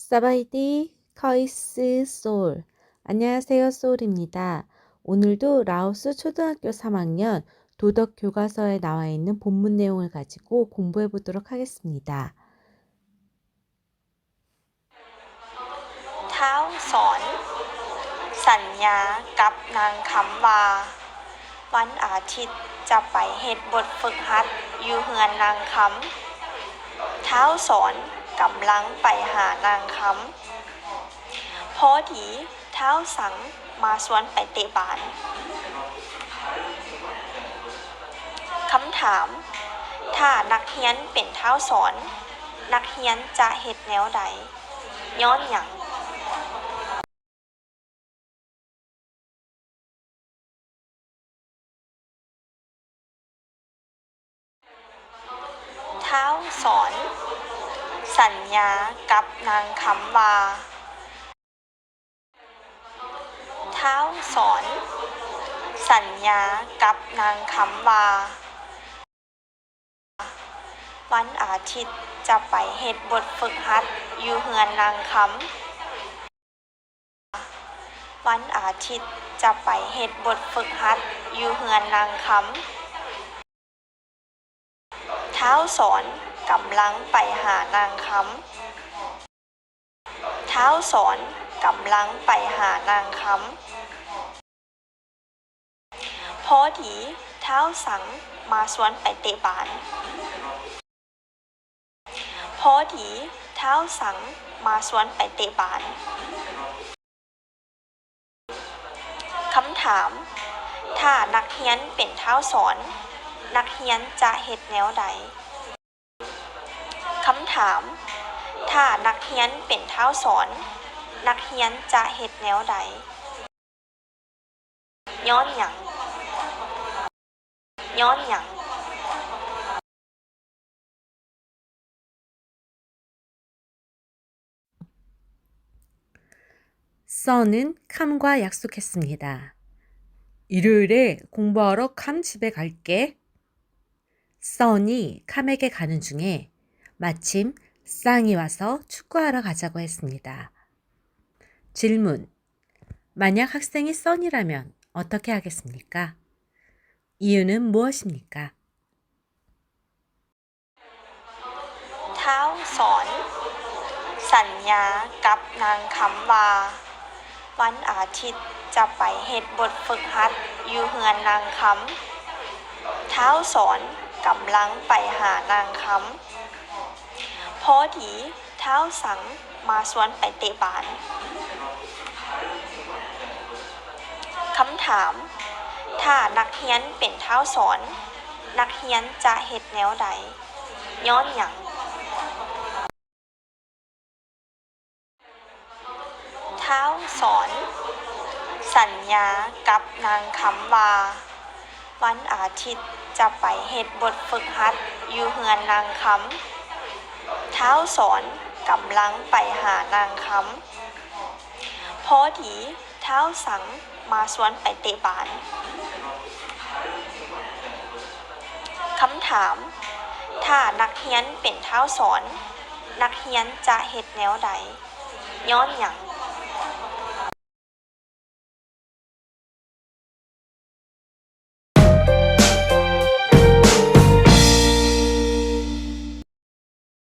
사바이디 커이스 솔. 안녕하세요, 솔입니다. 오늘도 라오스 초등학교 3학년 도덕 교과서에 나와 있는 본문 내용을 가지고 공부해 보도록 하겠습니다. ท้าวสอนสัญญากับนางคำว่าวันอาทิตย์จะไปเฮ็ดบทฝึกหัดอยู่เฮือนนางคำท้าวสอนกำลังไปหานางคำพอดีท้าวสังมาสวนไปเตะบาสคำถามถ้านักเรียนเป็นท้าวสอนนักเรียนจะเฮ็ดแนวใดย้อนหยังท้าวสอนสัญญากับนางคำว่าท้าวสอนสัญญากับนางคำว่าวันอาทิตย์จะไปเฮ็ดบทฝึกหัดอยู่เฮือนนางคำวันอาทิตย์จะไปเฮ็ดบทฝึกหัดอยู่เฮือนนางคำท้าวสอนกำลังไปหานางคำท้าวสอนกำลังไปหานางคำพอดีท้าวสังมาสวนไปเตะบาสพอดีท้าวสังมาสวนไปเตะบาสคำถามถ้านักเรียนเป็นท้าวสอนนักเรียนจะเฮ็ดแนวใดคำถามถ้านักเรียนเป็นท้าวสอนนักเรียนจะเฮ็ดแนวใดย้อนหยังย้อนหยัง 써는 캄과 약속했습니다. 일요일에 공부하러 캄 집에 갈게. 써니 캄에게 가는 중에 마침 쌍이 와서 축구하러 가자고 했습니다. 질문. 만약 학생이 써니라면 어떻게 하겠습니까? 이유는 무엇입니까? ท้าวสอนสัญญากับนางคำว่าวันอาทิตย์จะไปเฮ็ดบทฝึกหัดอยู่เฮือนนางคำท้าวสอนกำลังไปหานางคำพอดีท้าวสังมาสวนไปเตะบาสคำถามถ้านักเรียนเป็นท้าวสอนนักเรียนจะเฮ็ดแนวใดย้อนหยังท้าวสอนสัญญากับนางคำว่าวันอาทิตย์จะไปเฮ็ดบทฝึกหัดอยู่เฮือนนางคำท้าวสอนกำลังไปหานางคำพอดีท้าวสังมาสวนไปเตะบาสคำถามถ้านักเรียนเป็นท้าวสอนนักเรียนจะเฮ็ดแนวใดย้อนหยัง